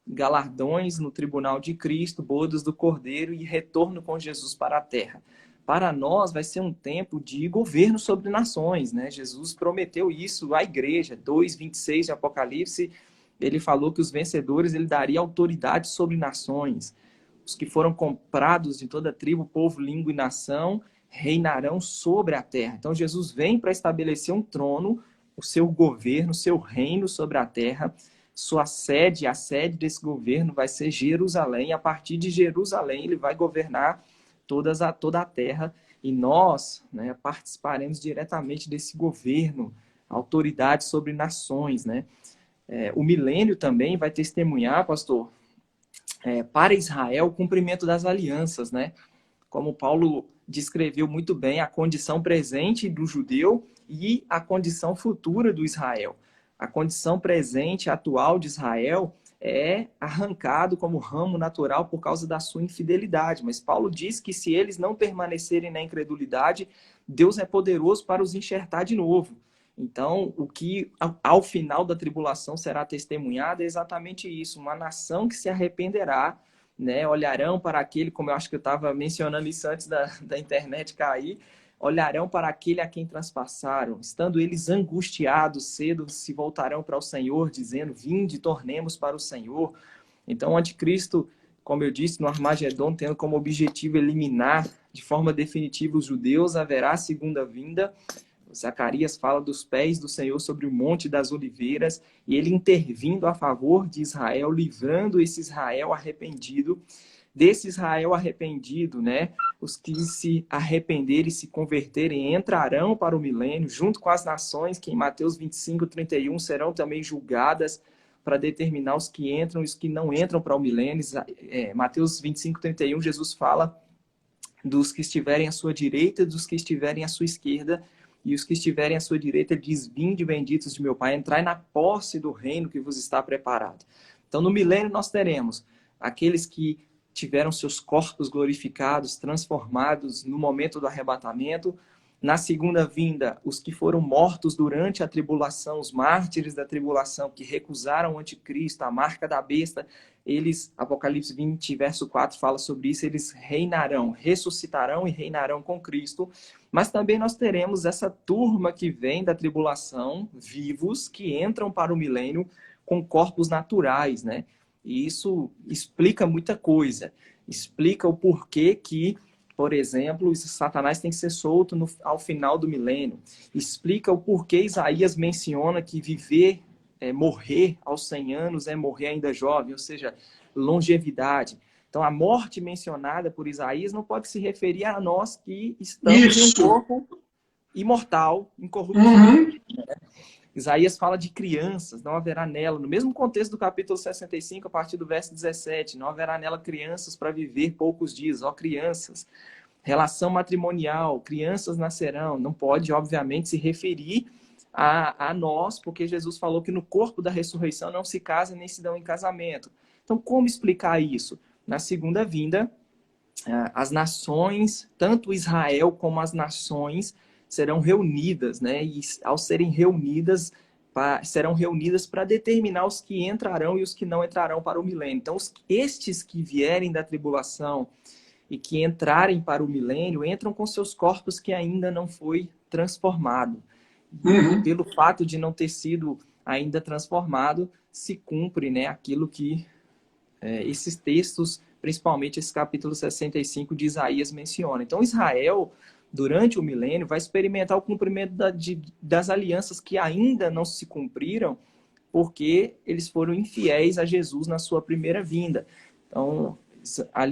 Speaker 2: galardões no tribunal de Cristo, bodas do Cordeiro e retorno com Jesus para a terra. Para nós vai ser um tempo de governo sobre nações, né? Jesus prometeu isso à igreja, 2:26 de Apocalipse, ele falou que os vencedores ele daria autoridade sobre nações. Os que foram comprados de toda tribo, povo, língua e nação reinarão sobre a terra. Então Jesus vem para estabelecer um trono, o seu governo, o seu reino sobre a terra. Sua sede, a sede desse governo vai ser Jerusalém. A partir de Jerusalém ele vai governar toda a terra. E nós, né, participaremos diretamente desse governo, autoridade sobre nações, né? O milênio também vai testemunhar, pastor, para Israel o cumprimento das alianças, né? Como Paulo descreveu muito bem a condição presente do judeu e a condição futura do Israel. A condição presente, atual de Israel é arrancado como ramo natural por causa da sua infidelidade. Mas Paulo diz que se eles não permanecerem na incredulidade, Deus é poderoso para os enxertar de novo. Então, o que ao final da tribulação será testemunhado é exatamente isso. Uma nação que se arrependerá, né? Olharão para aquele, como eu acho que eu estava mencionando isso antes da internet cair, olharão para aquele a quem transpassaram, estando eles angustiados, cedo se voltarão para o Senhor, dizendo, vinde, tornemos para o Senhor. Então, o anticristo, como eu disse, no Armagedon, tendo como objetivo eliminar de forma definitiva os judeus, haverá a segunda vinda, Zacarias fala dos pés do Senhor sobre o Monte das Oliveiras, e ele intervindo a favor de Israel, livrando esse Israel arrependido. Desse Israel arrependido, né? Os que se arrependerem e se converterem entrarão para o milênio, junto com as nações que em Mateus 25, 31 serão também julgadas para determinar os que entram e os que não entram para o milênio. Mateus 25, 31, Jesus fala dos que estiverem à sua direita e dos que estiverem à sua esquerda. E os que estiverem à sua direita, ele diz: vinde benditos de meu Pai, entrai na posse do reino que vos está preparado. Então, no milênio nós teremos aqueles que tiveram seus corpos glorificados, transformados no momento do arrebatamento. Na segunda vinda, os que foram mortos durante a tribulação, os mártires da tribulação, que recusaram o anticristo, a marca da besta, eles, Apocalipse 20, verso 4, fala sobre isso, eles reinarão, ressuscitarão e reinarão com Cristo. Mas também nós teremos essa turma que vem da tribulação, vivos, que entram para o milênio com corpos naturais, né? E isso explica muita coisa. Explica o porquê que, por exemplo, Satanás tem que ser solto ao final do milênio. Explica o porquê Isaías menciona que viver, morrer aos 100 anos é morrer ainda jovem, ou seja, longevidade. Então, a morte mencionada por Isaías não pode se referir a nós que estamos em um corpo imortal, incorruptível.
Speaker 1: Uhum.
Speaker 2: Isaías fala de crianças, não haverá nela, no mesmo contexto do capítulo 65, a partir do verso 17, não haverá nela crianças para viver poucos dias, ó crianças. Relação matrimonial, crianças nascerão, não pode, obviamente, se referir a nós, porque Jesus falou que no corpo da ressurreição não se casa nem se dão em casamento. Então, como explicar isso? Na segunda vinda, as nações, tanto Israel como as nações, serão reunidas, né? E ao serem reunidas, serão reunidas para determinar os que entrarão e os que não entrarão para o milênio. Então, estes que vierem da tribulação e que entrarem para o milênio, entram com seus corpos que ainda não foi transformado.
Speaker 1: Uhum.
Speaker 2: Pelo fato de não ter sido ainda transformado, se cumpre, né, aquilo que esses textos, principalmente esse capítulo 65 de Isaías menciona. Então, Israel, durante o milênio, vai experimentar o cumprimento das alianças que ainda não se cumpriram, porque eles foram infiéis a Jesus na sua primeira vinda. Então, a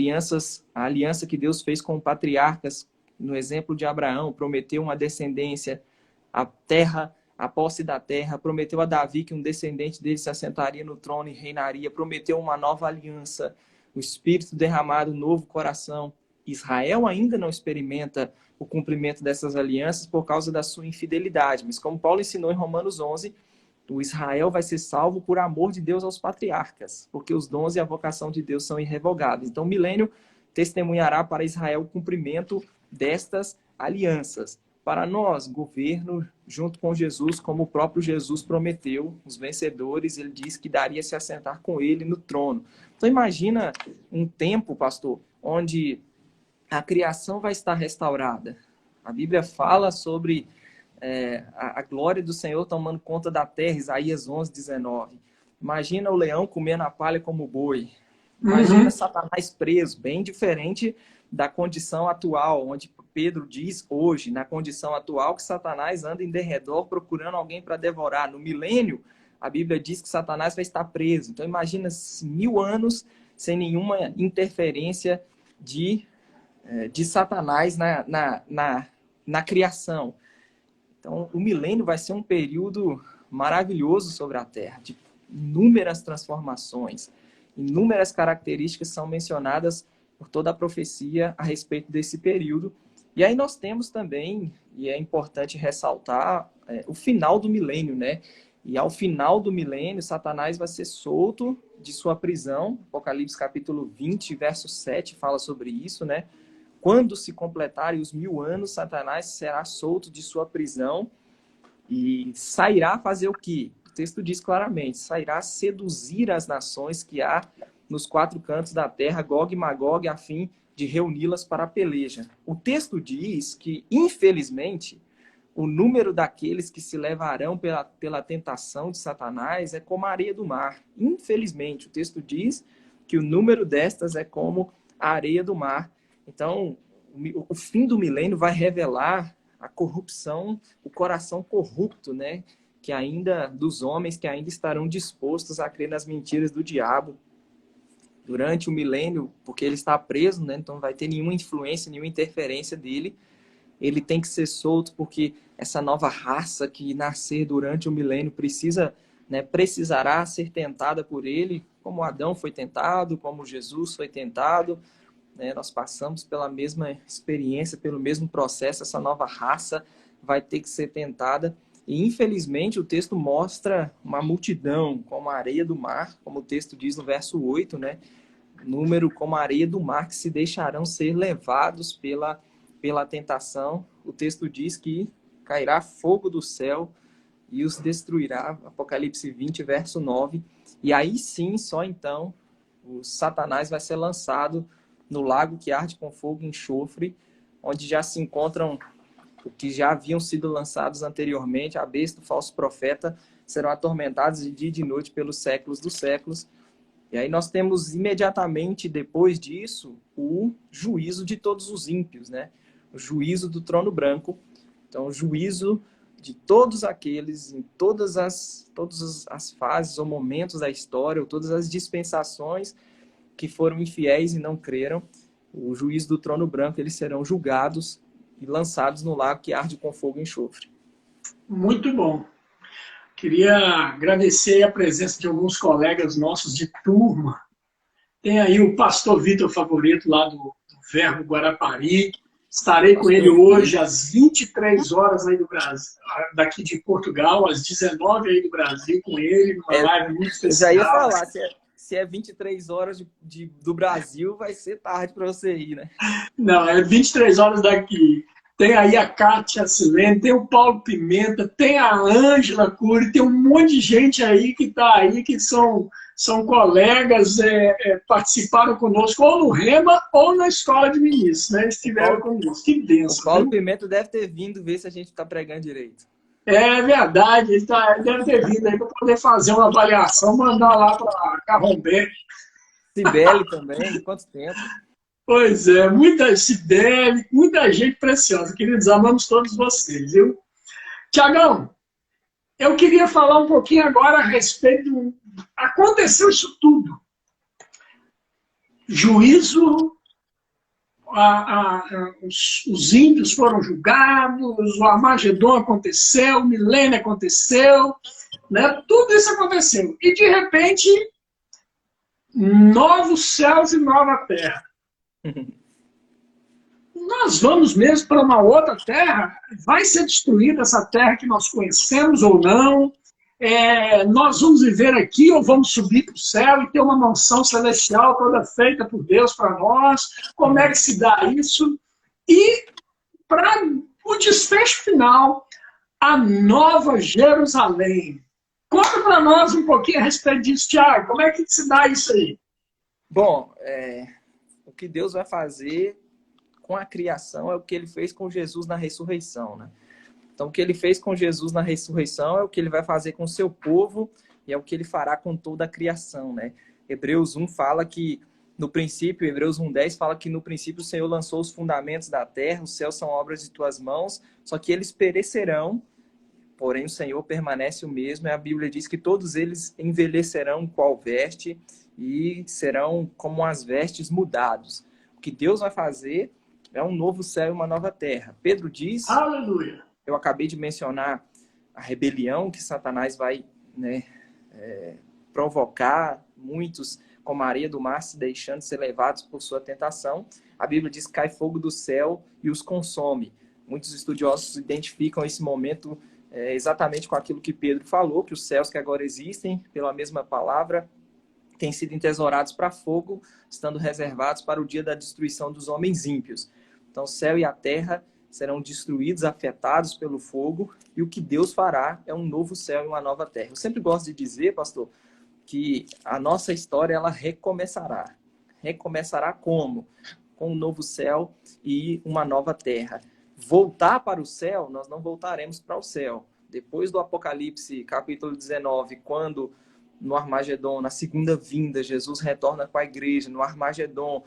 Speaker 2: aliança que Deus fez com patriarcas, no exemplo de Abraão, prometeu uma descendência, a terra, a posse da terra, prometeu a Davi que um descendente dele se assentaria no trono e reinaria, prometeu uma nova aliança, o Espírito derramado, um novo coração. Israel ainda não experimenta o cumprimento dessas alianças por causa da sua infidelidade, mas como Paulo ensinou em Romanos 11, o Israel vai ser salvo por amor de Deus aos patriarcas, porque os dons e a vocação de Deus são irrevogáveis. Então, o milênio testemunhará para Israel o cumprimento destas alianças. Para nós, governo junto com Jesus, como o próprio Jesus prometeu, os vencedores, ele disse que daria se assentar com ele no trono. Então, imagina um tempo, pastor, onde a criação vai estar restaurada. A Bíblia fala sobre a glória do Senhor tomando conta da terra, Isaías 11, 19. Imagina o leão comendo a palha como boi. Imagina Satanás preso, bem diferente da condição atual, onde Pedro diz hoje, na condição atual, que Satanás anda em derredor procurando alguém para devorar. No milênio, a Bíblia diz que Satanás vai estar preso. Então, imagina 1000 anos sem nenhuma interferência de Satanás na criação. Então, o milênio vai ser um período maravilhoso sobre a Terra, de inúmeras transformações, inúmeras características são mencionadas por toda a profecia a respeito desse período. E aí nós temos também, e é importante ressaltar, o final do milênio, né? E ao final do milênio, Satanás vai ser solto de sua prisão. Apocalipse capítulo 20, verso 7 fala sobre isso, né? Quando se completarem os 1000 anos, Satanás será solto de sua prisão e sairá fazer o quê? O texto diz claramente, sairá seduzir as nações que há nos 4 cantos da terra, Gog e Magog, a fim de reuni-las para a peleja. O texto diz que, infelizmente, o número daqueles que se levarão pela tentação de Satanás é como a areia do mar. Infelizmente, o texto diz que o número destas é como a areia do mar. Então, o fim do milênio vai revelar a corrupção, o coração corrupto, né? Que ainda, dos homens que ainda estarão dispostos a crer nas mentiras do diabo durante o milênio, porque ele está preso, né? Então não vai ter nenhuma influência, nenhuma interferência dele. Ele tem que ser solto porque essa nova raça que nascer durante o milênio precisa, né, precisará ser tentada por ele, como Adão foi tentado, como Jesus foi tentado, né? Nós passamos pela mesma experiência, pelo mesmo processo. Essa nova raça vai ter que ser tentada. E, infelizmente, o texto mostra uma multidão como a areia do mar, como o texto diz no verso 8, né? Número como a areia do mar que se deixarão ser levados pela tentação. O texto diz que cairá fogo do céu e os destruirá. Apocalipse 20, verso 9. E aí sim, só então, o Satanás vai ser lançado no lago que arde com fogo e enxofre, onde já se encontram o que já haviam sido lançados anteriormente, a besta, o falso profeta, serão atormentados de dia e de noite pelos séculos dos séculos. E aí nós temos imediatamente depois disso o juízo de todos os ímpios, né? O juízo do trono branco. Então, o juízo de todos aqueles, em todas as fases ou momentos da história, ou todas as dispensações que foram infiéis e não creram, o juízo do trono branco, eles serão julgados e lançados no lago que arde com fogo e enxofre.
Speaker 1: Muito bom. Queria agradecer a presença de alguns colegas nossos de turma. Tem aí o pastor Vitor Favorito, lá do Verbo Guarapari. Estarei com ele hoje às 23 horas aí do Brasil, daqui de Portugal, às 19 aí do Brasil, com ele, numa live muito especial.
Speaker 2: Eu já ia falar, se é 23 horas do Brasil, vai ser tarde para você ir, né?
Speaker 1: Não, é 23 horas daqui. Tem aí a Kátia Silene, tem o Paulo Pimenta, tem a Ângela Cury, tem um monte de gente aí que está aí, que são colegas, participaram conosco, ou no Rema, ou na Escola de Ministros, né? Estiveram conosco. Que benção.
Speaker 2: O Paulo Pimenta deve ter vindo ver se a gente está pregando direito.
Speaker 1: É verdade, ele deve ter vindo aí para poder fazer uma avaliação, mandar lá para Carrombé.
Speaker 2: Cibele também, quanto tempo?
Speaker 1: Pois é, Cibele, muita gente preciosa. Queridos, amamos todos vocês, viu? Tiagão, eu queria falar um pouquinho agora a respeito. Aconteceu isso tudo. Juízo, os ímpios foram julgados, o Armagedon aconteceu, o milênio aconteceu, né? Tudo isso aconteceu. E, de repente, novos céus e nova terra. Nós vamos mesmo para uma outra terra? Vai ser destruída essa terra que nós conhecemos ou não? Nós vamos viver aqui ou vamos subir para o céu e ter uma mansão celestial toda feita por Deus para nós? Como é que se dá isso? E para o desfecho final, a Nova Jerusalém. Conta para nós um pouquinho a respeito disso, Tiago. Como é que se dá isso aí?
Speaker 2: Bom, o que Deus vai fazer com a criação é o que ele fez com Jesus na ressurreição, né? Então, o que ele fez com Jesus na ressurreição é o que ele vai fazer com o seu povo e é o que ele fará com toda a criação, né? Hebreus 1 fala que, no princípio, Hebreus 1:10 fala que no princípio o Senhor lançou os fundamentos da terra, os céus são obras de tuas mãos, só que eles perecerão, porém o Senhor permanece o mesmo, e a Bíblia diz que todos eles envelhecerão qual veste e serão como as vestes mudados. O que Deus vai fazer é um novo céu e uma nova terra. Pedro diz...
Speaker 1: Aleluia!
Speaker 2: Eu acabei de mencionar a rebelião que Satanás vai, né, provocar, muitos como a areia do mar se deixando ser levados por sua tentação. A Bíblia diz que cai fogo do céu e os consome. Muitos estudiosos identificam esse momento exatamente com aquilo que Pedro falou, que os céus que agora existem, pela mesma palavra, têm sido entesourados para fogo, estando reservados para o dia da destruição dos homens ímpios. Então, o céu e a terra serão destruídos, afetados pelo fogo, e o que Deus fará é um novo céu e uma nova terra. Eu sempre gosto de dizer, pastor, que a nossa história, ela recomeçará. Recomeçará como? Com um novo céu e uma nova terra. Voltar para o céu, nós não voltaremos para o céu. Depois do Apocalipse, capítulo 19, quando no Armagedon, na segunda vinda, Jesus retorna com a igreja, no Armagedon,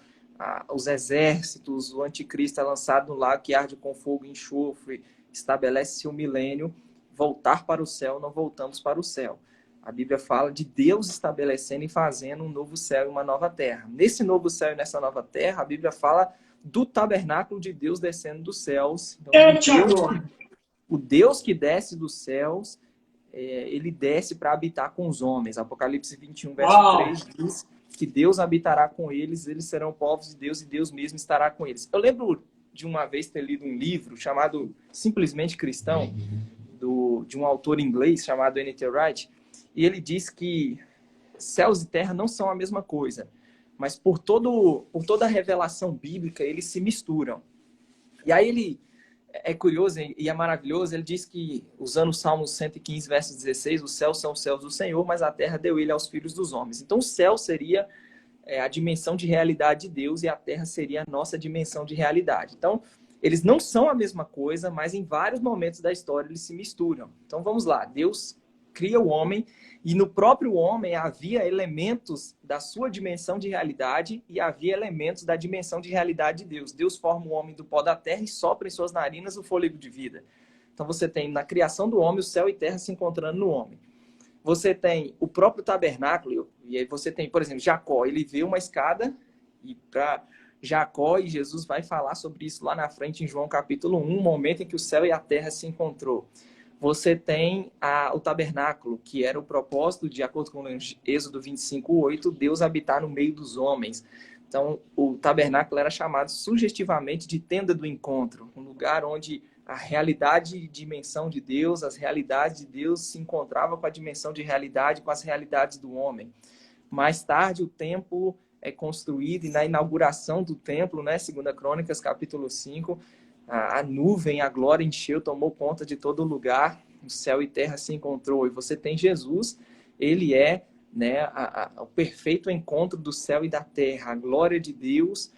Speaker 2: os exércitos, o anticristo é lançado no lago que arde com fogo e enxofre, estabelece-se o milênio, voltar para o céu, não voltamos para o céu. A Bíblia fala de Deus estabelecendo e fazendo um novo céu e uma nova terra. Nesse novo céu e nessa nova terra, a Bíblia fala do tabernáculo de Deus descendo dos céus. Então, o Deus que desce dos céus, ele desce para habitar com os homens. Apocalipse 21, verso 3 diz que Deus habitará com eles, eles serão povos de Deus e Deus mesmo estará com eles. Eu lembro de uma vez ter lido um livro chamado Simplesmente Cristão, de um autor inglês chamado N.T. Wright, e ele diz que céus e terra não são a mesma coisa, mas por toda a revelação bíblica, eles se misturam. E aí ele é curioso e é maravilhoso, ele diz que, usando o Salmo 115, verso 16, os céus são os céus do Senhor, mas a terra deu ele aos filhos dos homens. Então o céu seria a dimensão de realidade de Deus e a terra seria a nossa dimensão de realidade. Então, eles não são a mesma coisa, mas em vários momentos da história eles se misturam. Então vamos lá, Deus cria o homem e no próprio homem havia elementos da sua dimensão de realidade e havia elementos da dimensão de realidade de Deus. Deus forma o homem do pó da terra e sopra em suas narinas o fôlego de vida. Então você tem na criação do homem o céu e terra se encontrando no homem. Você tem o próprio tabernáculo e aí você tem, por exemplo, Jacó. Ele vê uma escada e para Jacó, e Jesus vai falar sobre isso lá na frente em João capítulo 1, o momento em que o céu e a terra se encontrou. Você tem o tabernáculo, que era o propósito, de acordo com Êxodo 25:8, Deus habitar no meio dos homens. Então, o tabernáculo era chamado sugestivamente de tenda do encontro, um lugar onde a realidade e dimensão de Deus, as realidades de Deus se encontravam com a dimensão de realidade, com as realidades do homem. Mais tarde, o templo é construído, e na inauguração do templo, né, 2 Crônicas, capítulo 5, a nuvem, a glória encheu, tomou conta de todo lugar, o céu e terra se encontrou. E você tem Jesus, ele é, né, o perfeito encontro do céu e da terra, a glória de Deus,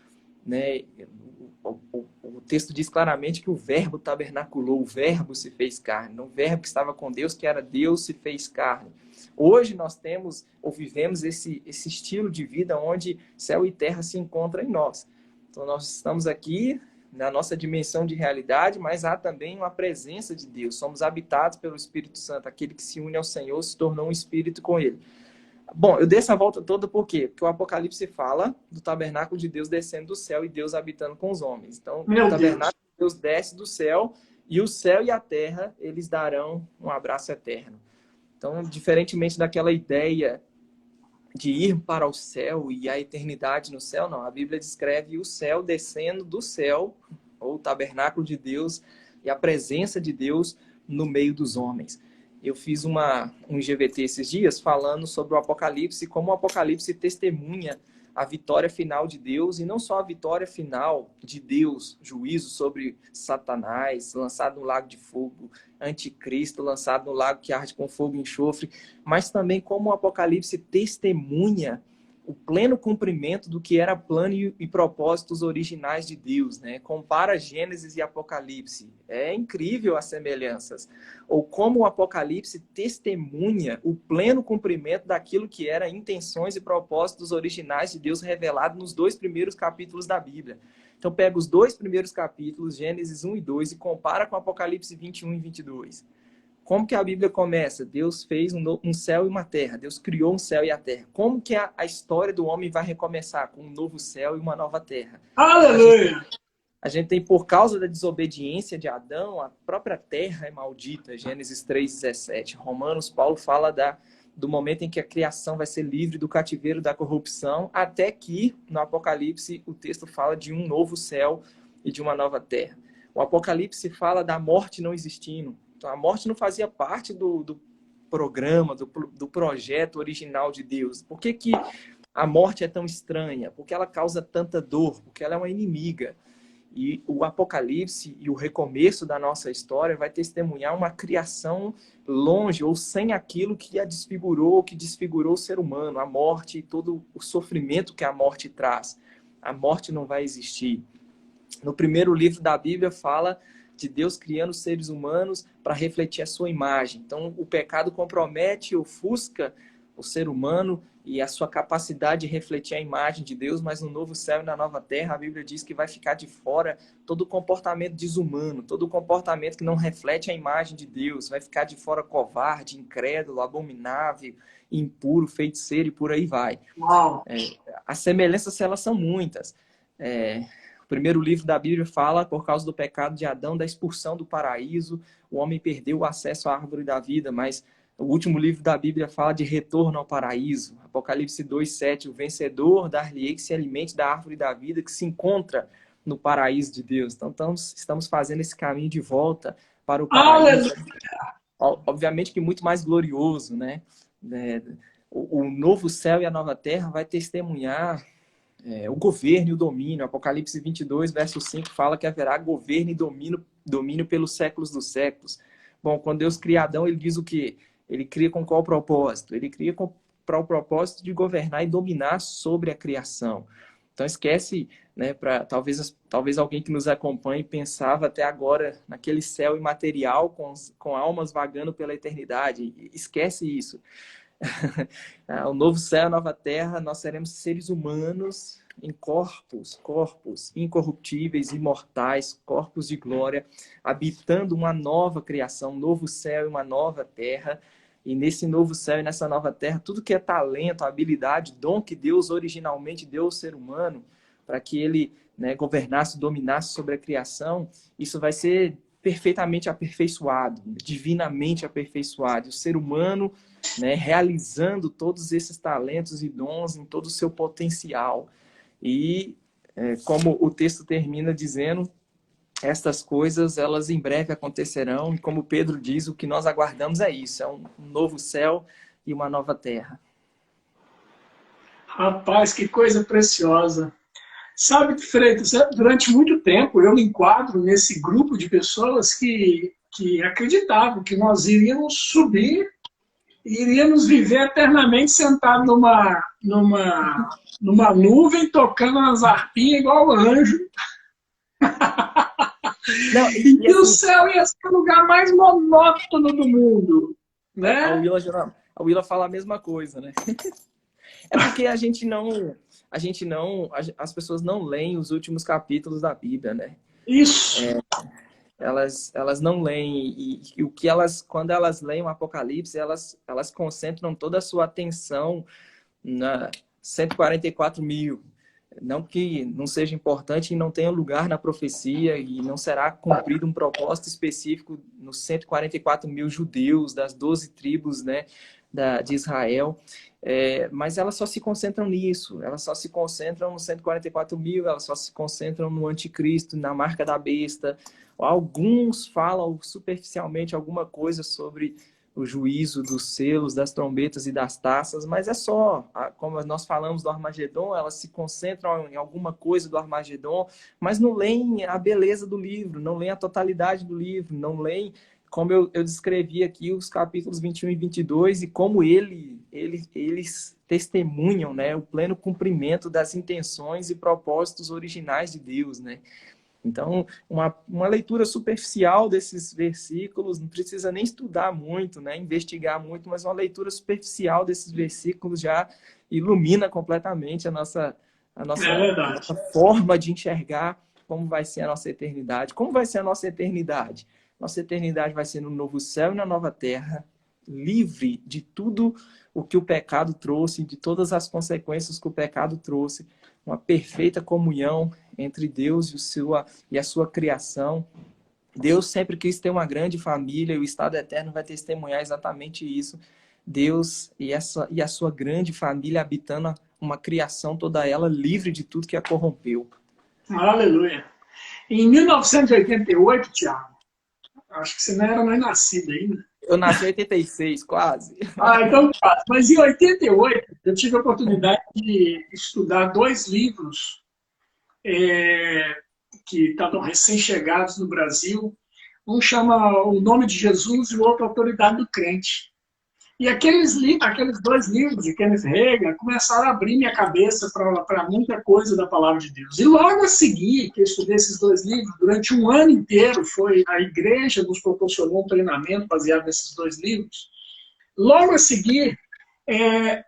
Speaker 2: né? O texto diz claramente que o verbo tabernaculou, o verbo se fez carne, o verbo que estava com Deus, que era Deus, se fez carne. Hoje nós temos, ou vivemos esse estilo de vida onde céu e terra se encontram em nós. Então nós estamos aqui na nossa dimensão de realidade, mas há também uma presença de Deus. Somos habitados pelo Espírito Santo. Aquele que se une ao Senhor se tornou um espírito com ele. Bom, eu dei essa volta toda por quê? Porque o Apocalipse fala do tabernáculo de Deus descendo do céu e Deus habitando com os homens. Então, o tabernáculo de Deus desce do céu e o céu e a terra, eles darão um abraço eterno. Então, diferentemente daquela ideia de ir para o céu e a eternidade no céu, não. A Bíblia descreve o céu descendo do céu, ou o tabernáculo de Deus, e a presença de Deus no meio dos homens. Eu fiz um IGVT esses dias falando sobre o Apocalipse, como o Apocalipse testemunha a vitória final de Deus, e não só a vitória final de Deus, juízo sobre Satanás, lançado no lago de fogo, anticristo, lançado no lago que arde com fogo e enxofre, mas também como o Apocalipse testemunha o pleno cumprimento do que era plano e propósitos originais de Deus, né? Compara Gênesis e Apocalipse. É incrível as semelhanças. Ou como o Apocalipse testemunha o pleno cumprimento daquilo que era intenções e propósitos originais de Deus revelado nos 2 primeiros capítulos da Bíblia. Então pega os 2 primeiros capítulos, Gênesis 1 e 2, e compara com Apocalipse 21 e 22. Como que a Bíblia começa? Deus fez um céu e uma terra. Deus criou um céu e a terra. Como que a história do homem vai recomeçar? Com um novo céu e uma nova terra.
Speaker 1: Aleluia!
Speaker 2: A gente tem, por causa da desobediência de Adão, a própria terra é maldita. Gênesis 3,17. Romanos, Paulo fala do momento em que a criação vai ser livre do cativeiro da corrupção, até que, no Apocalipse, o texto fala de um novo céu e de uma nova terra. O Apocalipse fala da morte não existindo. A morte não fazia parte do programa, do projeto original de Deus. Por que a morte é tão estranha? Porque ela causa tanta dor, porque ela é uma inimiga. E o Apocalipse e o recomeço da nossa história vai testemunhar uma criação longe ou sem aquilo que a desfigurou, que desfigurou o ser humano, a morte e todo o sofrimento que a morte traz. A morte não vai existir. No primeiro livro da Bíblia fala de Deus criando seres humanos para refletir a sua imagem. Então, o pecado compromete, ofusca o ser humano e a sua capacidade de refletir a imagem de Deus, mas no novo céu e na nova terra, a Bíblia diz que vai ficar de fora todo o comportamento desumano, todo o comportamento que não reflete a imagem de Deus, vai ficar de fora covarde, incrédulo, abominável, impuro, feiticeiro e por aí vai. As semelhanças, elas são muitas. O primeiro livro da Bíblia fala, por causa do pecado de Adão, da expulsão do paraíso, o homem perdeu o acesso à árvore da vida, mas o último livro da Bíblia fala de retorno ao paraíso. Apocalipse 2:7, o vencedor dar-lhe-ei que se alimente da árvore da vida que se encontra no paraíso de Deus. Então, estamos fazendo esse caminho de volta para o paraíso. Obviamente que muito mais glorioso, né? O novo céu e a nova terra vai testemunhar o governo e o domínio. Apocalipse 22, verso 5, fala que haverá governo e domínio pelos séculos dos séculos. Bom, quando Deus cria Adão, ele diz o quê? Ele cria com qual propósito? Ele cria para o propósito de governar e dominar sobre a criação. Então esquece, né, talvez alguém que nos acompanhe pensava até agora naquele céu imaterial com almas vagando pela eternidade. Esquece isso. O novo céu, a nova terra, nós seremos seres humanos em corpos incorruptíveis, imortais, corpos de glória, habitando uma nova criação, um novo céu e uma nova terra. E nesse novo céu e nessa nova terra, tudo que é talento, habilidade, dom que Deus originalmente deu ao ser humano, para que ele, né, governasse, dominasse sobre a criação, isso vai ser perfeitamente aperfeiçoado, divinamente aperfeiçoado. O ser humano, né, realizando todos esses talentos e dons em todo o seu potencial. E como o texto termina dizendo, estas coisas, elas em breve acontecerão, e como Pedro diz, o que nós aguardamos é isso, é um novo céu e uma nova terra.
Speaker 1: Rapaz, que coisa preciosa. Sabe, Freitas, durante muito tempo eu me enquadro nesse grupo de pessoas que acreditavam que nós iríamos subir e iríamos viver eternamente sentado numa nuvem, tocando umas harpinhas igual anjo. Não, e assim, o céu ia ser o lugar mais monótono do mundo, né?
Speaker 2: A Willa fala a mesma coisa, né? É porque as pessoas não leem os últimos capítulos da Bíblia, né?
Speaker 1: Isso.
Speaker 2: Elas não leem, e o que quando elas leem o Apocalipse, elas concentram toda a sua atenção na 144.000. Não que não seja importante e não tenha lugar na profecia, e não será cumprido um propósito específico nos 144.000 judeus das 12 tribos, né, de Israel. Mas elas só se concentram nisso, elas só se concentram nos 144.000, elas só se concentram no anticristo, na marca da besta. Alguns falam superficialmente alguma coisa sobre o juízo dos selos, das trombetas e das taças, mas é só, como nós falamos do Armagedon, elas se concentram em alguma coisa do Armagedon, mas não leem a beleza do livro, não leem a totalidade do livro, não leem, como eu descrevi aqui, os capítulos 21 e 22, e como eles testemunham, né, o pleno cumprimento das intenções e propósitos originais de Deus, né? Então, uma leitura superficial desses versículos, não precisa nem estudar muito, né, investigar muito, mas uma leitura superficial desses versículos já ilumina completamente a nossa forma de enxergar como vai ser a nossa eternidade. Como vai ser a nossa eternidade? Nossa eternidade vai ser no novo céu e na nova terra, livre de tudo o que o pecado trouxe, de todas as consequências que o pecado trouxe, uma perfeita comunhão entre Deus e a sua criação. Deus sempre quis ter uma grande família, e o Estado Eterno vai testemunhar exatamente isso. Deus e a sua grande família habitando uma criação toda ela livre de tudo que a corrompeu.
Speaker 1: Aleluia. Em 1988, Tiago, acho que você não era mais nascido ainda.
Speaker 2: Eu nasci em 86, quase.
Speaker 1: Então quase. Mas em 88, eu tive a oportunidade de estudar 2 livros que estavam recém-chegados no Brasil. Um chama O Nome de Jesus e o outro Autoridade do Crente. E aqueles 2 livros de Kenneth Hagin começaram a abrir minha cabeça para muita coisa da Palavra de Deus. E logo a seguir, que eu estudei esses 2 livros, durante um ano inteiro, foi a igreja nos proporcionou um treinamento baseado nesses 2 livros. Logo a seguir,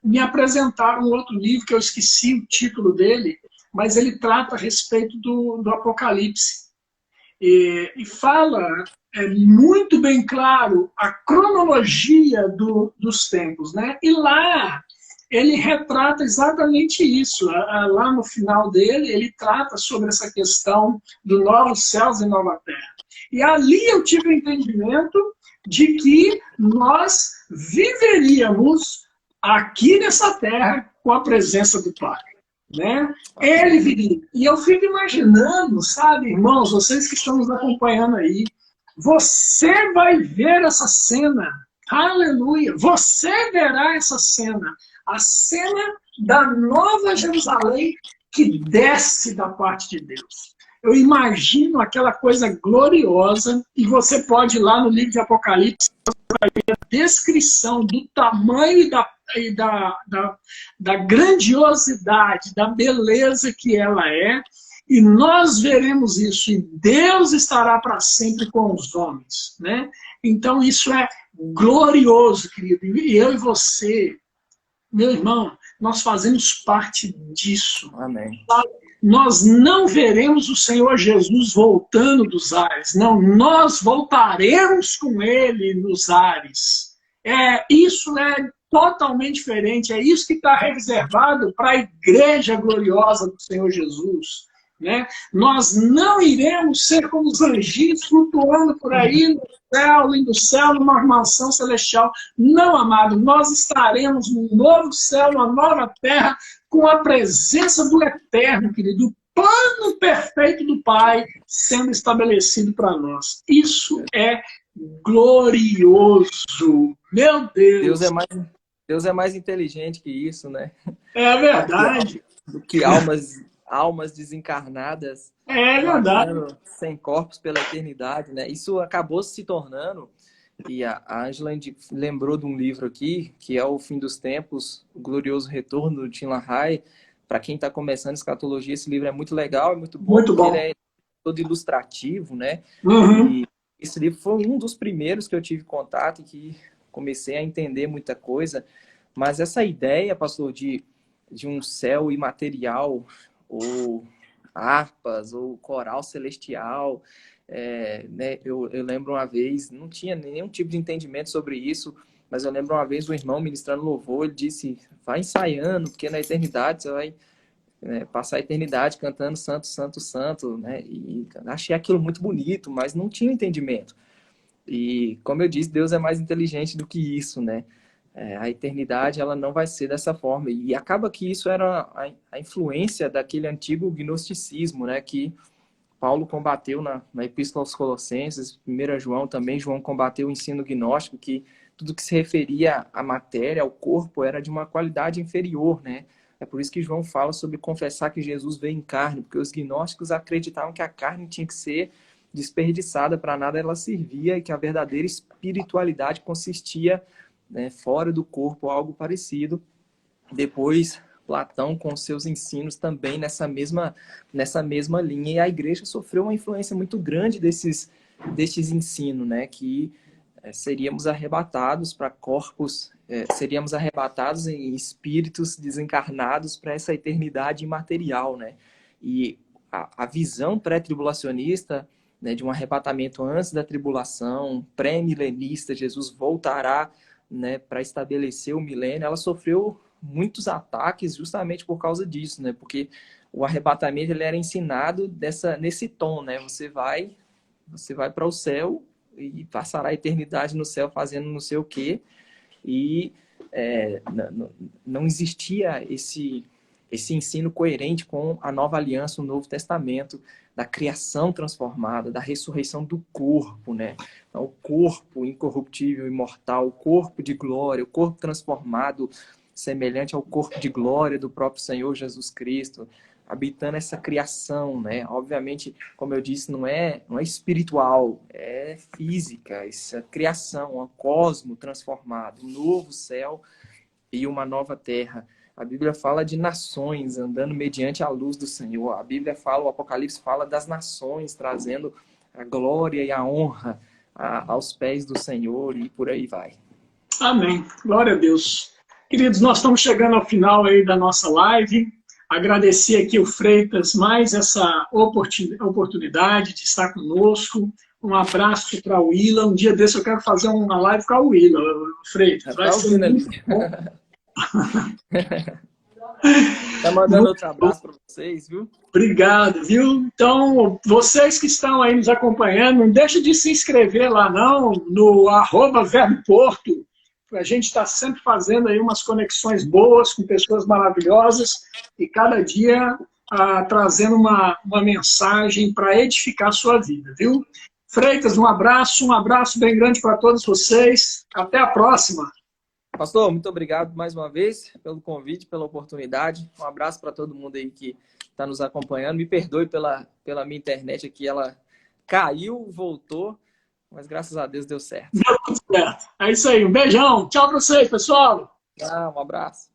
Speaker 1: me apresentaram um outro livro, que eu esqueci o título dele, mas ele trata a respeito do Apocalipse. E fala muito bem claro a cronologia dos tempos, né? E lá ele retrata exatamente isso. Lá no final dele, ele trata sobre essa questão do novos céus e nova terra. E ali eu tive o entendimento de que nós viveríamos aqui nessa terra com a presença do Pai. Né? Ele viria. E eu fico imaginando, sabe, irmãos, vocês que estão nos acompanhando aí, você vai ver essa cena, aleluia, você verá essa cena, a cena da Nova Jerusalém que desce da parte de Deus. Eu imagino aquela coisa gloriosa, e você pode ir lá no livro de Apocalipse, a descrição do tamanho da grandiosidade, da beleza que ela é, e nós veremos isso, e Deus estará para sempre com os homens. Né? Então isso é glorioso, querido. E eu e você, meu irmão, nós fazemos parte disso.
Speaker 2: Amém.
Speaker 1: Nós não veremos o Senhor Jesus voltando dos ares. Não, nós voltaremos com Ele nos ares. Isso é totalmente diferente. É isso que está reservado para a igreja gloriosa do Senhor Jesus. Né? Nós não iremos ser como os anjinhos flutuando por aí no céu, lindo céu, numa mansão celestial. Não, amado, nós estaremos num novo céu, numa nova terra, com a presença do Eterno, querido, o plano perfeito do Pai sendo estabelecido para nós. Isso é glorioso. Meu Deus!
Speaker 2: Deus é mais inteligente que isso, né?
Speaker 1: É verdade.
Speaker 2: Do que almas desencarnadas,
Speaker 1: é verdade,
Speaker 2: sem corpos pela eternidade, né? Isso acabou se tornando, e a Ângela lembrou de um livro aqui, que é O Fim dos Tempos, O Glorioso Retorno do Tim LaHaye. Para quem está começando escatologia, esse livro é muito legal, é muito bom,
Speaker 1: muito bom.
Speaker 2: Ele é todo ilustrativo, né?
Speaker 1: Uhum.
Speaker 2: E esse livro foi um dos primeiros que eu tive contato e que comecei a entender muita coisa. Mas essa ideia, pastor, de um céu imaterial, ou harpas, ou coral celestial, né? Eu lembro uma vez, não tinha nenhum tipo de entendimento sobre isso, mas eu lembro uma vez um irmão ministrando louvor, ele disse, vai ensaiando, porque na eternidade você vai passar a eternidade cantando santo, santo, santo, né? E achei aquilo muito bonito, mas não tinha entendimento. E, como eu disse, Deus é mais inteligente do que isso, né? A eternidade, ela não vai ser dessa forma. E acaba que isso era a influência daquele antigo gnosticismo, né? Que Paulo combateu na Epístola aos Colossenses, 1 João também, João combateu o ensino gnóstico, que tudo que se referia à matéria, ao corpo, era de uma qualidade inferior, né? É por isso que João fala sobre confessar que Jesus veio em carne, porque os gnósticos acreditavam que a carne tinha que ser desperdiçada, para nada ela servia, e que a verdadeira espiritualidade consistia, né, fora do corpo, algo parecido. Depois, Platão, com seus ensinos, também nessa mesma linha, e a igreja sofreu uma influência muito grande desses ensinos, né, que seríamos arrebatados para corpos, seríamos arrebatados em espíritos desencarnados para essa eternidade imaterial, né? E a visão pré-tribulacionista, né, de um arrebatamento antes da tribulação, pré-milenista, Jesus voltará, né, para estabelecer o milênio, ela sofreu muitos ataques justamente por causa disso, né? Porque o arrebatamento ele era ensinado nesse tom, né? Você vai para o céu e passará a eternidade no céu fazendo não sei o quê. E não existia esse ensino coerente com a nova aliança, o Novo Testamento, da criação transformada, da ressurreição do corpo, né? Então, o corpo incorruptível, imortal, o corpo de glória, o corpo transformado, semelhante ao corpo de glória do próprio Senhor Jesus Cristo, habitando essa criação, né? Obviamente, como eu disse, não é espiritual, é física, essa criação, um cosmo transformado, um novo céu e uma nova terra. A Bíblia fala de nações andando mediante a luz do Senhor. A Bíblia fala, o Apocalipse fala das nações trazendo a glória e a honra aos pés do Senhor, e por aí vai.
Speaker 1: Amém. Glória a Deus. Queridos, nós estamos chegando ao final aí da nossa live. Agradecer aqui o Freitas mais essa oportunidade de estar conosco. Um abraço para o Willa. Um dia desse eu quero fazer uma live com a Willa, Freitas. Vai ser muito bom.
Speaker 2: Tá mandando outro abraço para vocês, viu?
Speaker 1: Obrigado, viu? Então, vocês que estão aí nos acompanhando, não deixe de se inscrever lá não, no @verboporto. A gente está sempre fazendo aí umas conexões boas com pessoas maravilhosas e cada dia trazendo uma mensagem para edificar a sua vida, viu? Freitas, um abraço bem grande para todos vocês. Até a próxima.
Speaker 2: Pastor, muito obrigado mais uma vez pelo convite, pela oportunidade. Um abraço para todo mundo aí que está nos acompanhando. Me perdoe pela minha internet aqui, ela caiu, voltou, mas graças a Deus deu certo.
Speaker 1: Deu tudo certo. É isso aí, um beijão. Tchau para vocês, pessoal.
Speaker 2: Um abraço.